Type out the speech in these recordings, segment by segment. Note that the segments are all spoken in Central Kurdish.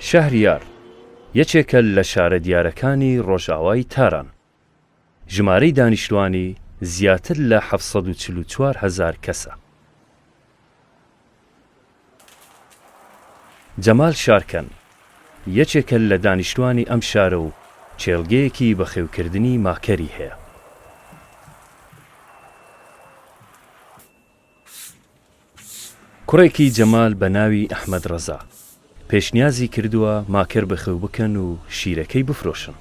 شەهریار یەکێکە لە شارە دیارەکانی ڕۆژاوای تاران. ژمارەی دانیشتوانی زیاتر لە 744,000 کەسە. جەمال شارکەن یەکێکە لە دانیشتوانی ئەم شارە و چێلگەیەکی بەخێوکردنی ماکەری هەیە. کوڕێکی جەمال بە ناوی ئەحمەد ڕەزا پێشنیازی کردووە ماکەر بەخێو بکەن و شیرەکەی بفرۆشن.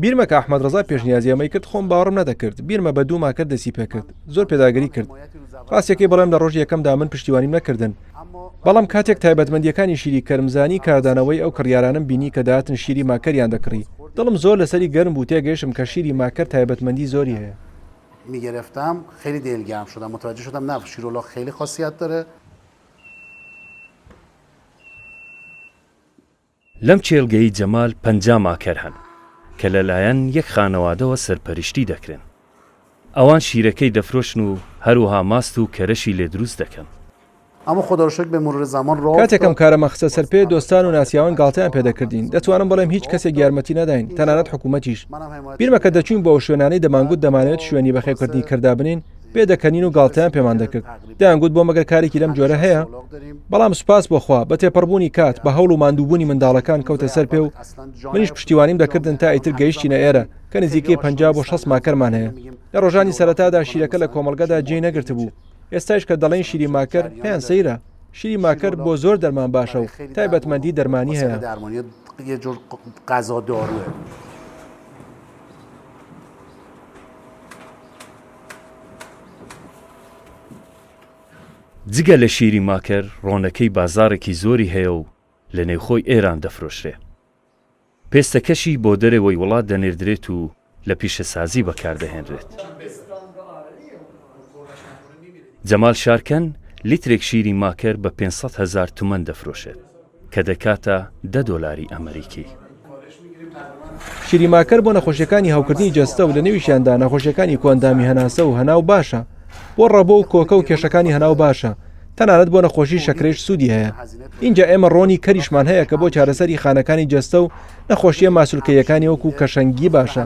بیرمە کە ئەحمەد ڕەزا پێشنیازی ئەمەی کرد خۆم باوەڕم نەدەکرد. بیرمە بە دوو ماکەر دەسی پێکرد. زۆر پێداگەری کرد. ڕاستیەکەی بەڵام لە ڕۆژی یەکەمدا من پشتیوانیم نەکردن. بەڵام کاتێک تایبەتمەندیەکانی شیری کەرمزانی کاردانەوەی ئەو کڕیارانم بینی کە داهاتن شیری ماکەریان دەکڕی. دڵم زۆر لەسەری گەرم بوو تێگەیشتم کە شیری ماکەر تایبەتمەندی زۆری هەیە. میگرفتم خیلی دلگرم شدم، متوجه شدم نه شیرالله خیلی خاصیت داره. لەم چێلگەی جەمال 50 ماکەر هەن کە لەلایەن یەک خانەوادەوە سەرپەرشتی دەکرێن. ئەوان شیرەکەی دەفرۆشن و هەروەها ماست و کەرەشی لێ دروست دەکەن. اما خدا رو شکر به مرور زمان راه کاتێکم کارەمە خستە سەر پێ دۆستان و ناسیاوان گاڵتەیان پێدەکردین. دەتوانم بەڵێم هیچ کەسێک یارمەتی نەداین، تەنانەت حکوومەتیش. بیرمە کە دەچوین بۆ شوێنانەی دەمانگوت دەمانێت شوێنی بەخێوکردنی کردا بنین پێ دەکەنین و گاڵتەیان پێمان دەکرد. دەیانگوت بۆ مەگەر کارێکی لەم جۆرە هەیە. بەڵام سوپاس بۆخوا بە تێپەڕبوونی کات بە هەوڵ و ماندووبوونی منداڵەکان کەوتە سەر پێ و منیش پشتیوانیم دەکردن تا ئیتر گەیشتینە ئێرە کە نزیکەی 50 بۆ 60 ماکەرمان هەیە. لە ڕۆژانی سەرەتادا شیرەکە لە کۆمەڵگەدا جێی نەگرت بوو. ئێستاش کە دەڵێن شیری ماکەر پێیان سەیرە. شیری ماکەر بۆ زۆر دەرمان باشە و تایبەتمەندی دەرمانی هەیە. یه جور غذا داروه. جگە لە شیری ماکەر ڕۆنەکەی بازارێکی زۆری هەیە و لە نێوخۆی ئێران دەفرۆشرێ. پێستەکەشی بۆ دەرەوەی وڵات دەنێردرێت و لە پیشەسازی بەکاردەهێنرێت. جەمال شارکەن لیترێک شیری ماکەر بە 500,000 تومەن دەفرۆشێت کە دەکاتە $10 ئەمریکی. شیری ماکەر بۆ نەخۆشیەکانی هاوکردنی جەستە و لە نێویشیاندا نەخۆشیەکانی کۆندامی هەناسە و هەناو باشە. بۆ ڕەبۆ و کۆکە و کێشەکانی هەناو باشە. تەنانەت بۆ نەخۆشی شەکرێش سوودی هەیە. اینجا ئێمە ڕۆنی کەریشمان هەیە کە بۆ چارەسەری خانەکانی جەستە و نەخۆشیە ماسوولکەیەکانی وەکو کەشەنگی باشە.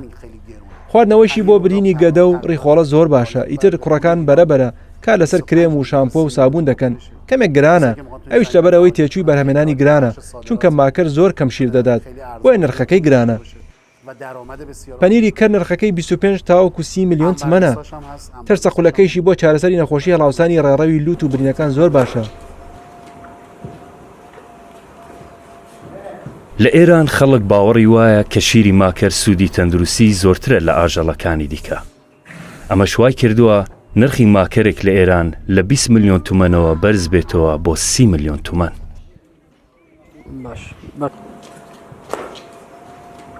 خواردنەوەیشی بۆ برینی گەدە و ڕیخۆڵە زۆر باشە. ئیتر کوڕەکان بەرەبەرە کا لەسەر کرێم و شامپۆ و سابوون دەکەن. کەمێک گرانە. ئەویش لەبەرەوەی تێچووی بەرهەمێنانی گرانە چونکە ماکەر زۆر کەم شیر دەدات بۆیە نرخەکەی گرانە. پەنیری کەر نرخەکەی 25 تاوەکو 30 میلیۆن تمەنە. تەرسە قولەکەیشی بۆ چارەسەری نەخۆشی هەڵاوسانی ڕێڕەوی لوت و برینەکان زۆر باشە. لە ئێران خەڵک باوەڕی وایە کە شیری ماکەر سوودی تەندروستی زۆرترە لە ئاژەڵەکانی دیکە. ئەمە شوای کردووە نرخی ماکەرێک لە ئێران لە 20 میلیۆن تومەنەوە بەرز بێتەوە بۆ 30 میلیۆن تومەن.